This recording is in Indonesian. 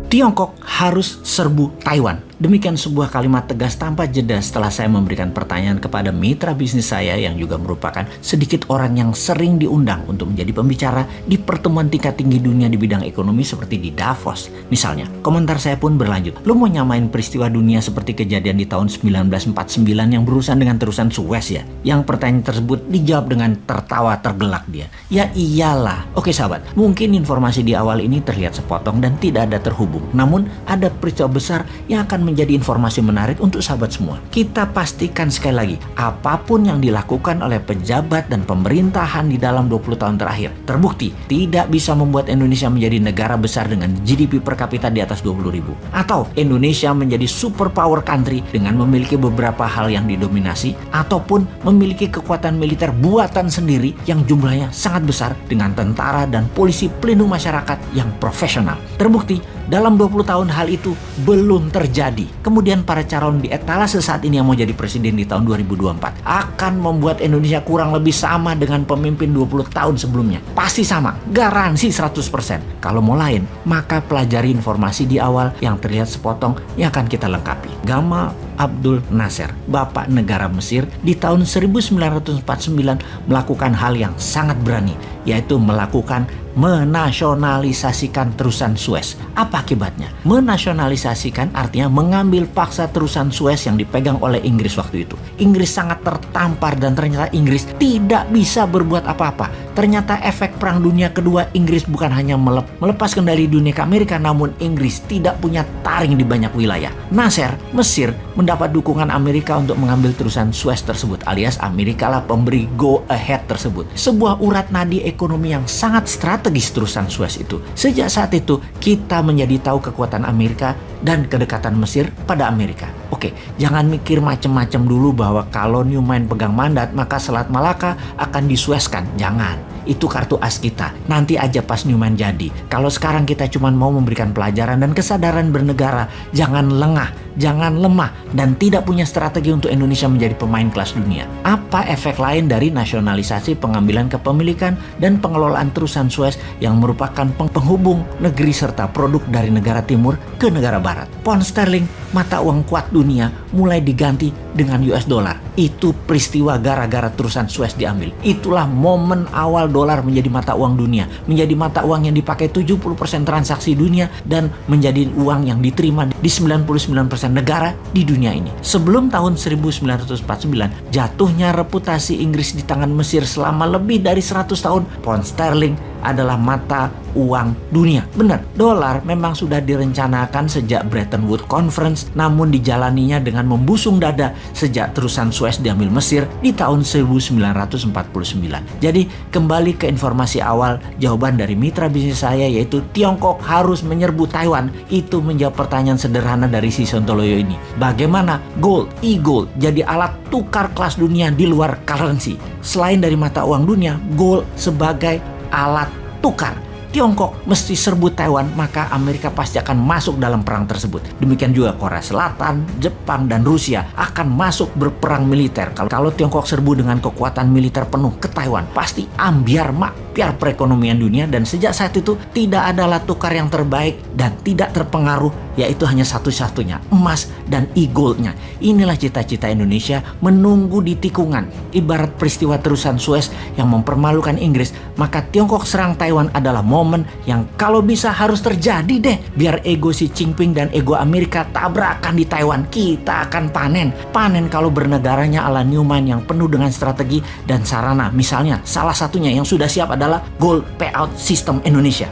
Tiongkok harus serbu Taiwan. Demikian sebuah kalimat tegas tanpa jeda setelah saya memberikan pertanyaan kepada mitra bisnis saya yang juga merupakan sedikit orang yang sering diundang untuk menjadi pembicara di pertemuan tingkat tinggi dunia di bidang ekonomi seperti di Davos. Misalnya, komentar saya pun berlanjut. Lu mau nyamain peristiwa dunia seperti kejadian di tahun 1949 yang berurusan dengan terusan Suez ya? Yang pertanyaan tersebut dijawab dengan tertawa tergelak dia. Ya iyalah. Oke sahabat, mungkin informasi di awal ini terlihat sepotong dan tidak ada terhubung. Namun ada peristiwa besar yang akan menjadi informasi menarik untuk sahabat semua. Kita pastikan sekali lagi, apapun yang dilakukan oleh pejabat dan pemerintahan di dalam 20 tahun terakhir terbukti tidak bisa membuat Indonesia menjadi negara besar dengan GDP per kapita di atas 20.000. Atau Indonesia menjadi superpower country dengan memiliki beberapa hal yang didominasi ataupun memiliki kekuatan militer buatan sendiri yang jumlahnya sangat besar dengan tentara dan polisi pelindung masyarakat yang profesional. Terbukti dalam 20 tahun hal itu belum terjadi. Kemudian para calon di etalase saat ini yang mau jadi presiden di tahun 2024 akan membuat Indonesia kurang lebih sama dengan pemimpin 20 tahun sebelumnya. Pasti sama, garansi 100%. Kalau mau lain, maka pelajari informasi di awal yang terlihat sepotong yang akan kita lengkapi. Gamal Abdul Nasser, Bapak Negara Mesir, di tahun 1949 melakukan hal yang sangat berani, yaitu melakukan menasionalisasikan terusan Suez. Apa akibatnya? Menasionalisasikan artinya mengambil paksa terusan Suez yang dipegang oleh Inggris waktu itu. Inggris sangat tertampar dan ternyata Inggris tidak bisa berbuat apa-apa. Ternyata efek Perang Dunia Kedua, Inggris bukan hanya melepas kendali dunia ke Amerika, namun Inggris tidak punya taring di banyak wilayah. Nasser, Mesir, mendapat dukungan Amerika untuk mengambil terusan Suez tersebut, alias Amerika lah pemberi go ahead tersebut. Sebuah urat nadi ekonomi yang sangat strategis terusan Suez itu. Sejak saat itu, kita menjadi tahu kekuatan Amerika dan kedekatan Mesir pada Amerika. Oke, jangan mikir macam-macam dulu bahwa kalau Newman pegang mandat, maka Selat Malaka akan disueskan. Jangan. Itu kartu as kita. Nanti aja pas Newman jadi. Kalau sekarang kita cuma mau memberikan pelajaran dan kesadaran bernegara, jangan lengah, jangan lemah, dan tidak punya strategi untuk Indonesia menjadi pemain kelas dunia. Apa efek lain dari nasionalisasi pengambilan kepemilikan dan pengelolaan terusan Suez yang merupakan penghubung negeri serta produk dari negara timur ke negara barat? Pound sterling, mata uang kuat dunia, mulai diganti dengan US dollar. Itu peristiwa gara-gara terusan Suez diambil. Itulah momen awal dolar menjadi mata uang dunia, menjadi mata uang yang dipakai 70% transaksi dunia dan menjadi uang yang diterima di 99% negara di dunia ini. Sebelum tahun 1949, jatuhnya reputasi Inggris di tangan Mesir selama lebih dari 100 tahun, pound sterling adalah mata uang dunia. Benar, dolar memang sudah direncanakan sejak Bretton Woods Conference, namun dijalaninya dengan membusung dada sejak terusan Suez diambil Mesir di tahun 1949. Jadi kembali ke informasi awal, jawaban dari mitra bisnis saya yaitu Tiongkok harus menyerbu Taiwan. Itu menjawab pertanyaan sederhana dari si Sontoloyo ini. Bagaimana gold, e-gold jadi alat tukar kelas dunia di luar currency? Selain dari mata uang dunia, gold sebagai alat tukar. Tiongkok mesti serbu Taiwan, maka Amerika pasti akan masuk dalam perang tersebut. Demikian juga Korea Selatan, Jepang, dan Rusia akan masuk berperang militer. Kalau Tiongkok serbu dengan kekuatan militer penuh ke Taiwan, pasti ambiar makbiar perekonomian dunia, dan sejak saat itu tidak ada alat tukar yang terbaik dan tidak terpengaruh, yaitu hanya satu-satunya, emas dan e-goldnya. Inilah cita-cita Indonesia menunggu di tikungan. Ibarat peristiwa terusan Suez yang mempermalukan Inggris, maka Tiongkok serang Taiwan adalah momen yang kalau bisa harus terjadi deh. Biar ego si Jinping dan ego Amerika tabrakan di Taiwan, kita akan panen. Panen kalau bernegaranya ala Newman yang penuh dengan strategi dan sarana. Misalnya salah satunya yang sudah siap adalah gold payout system Indonesia.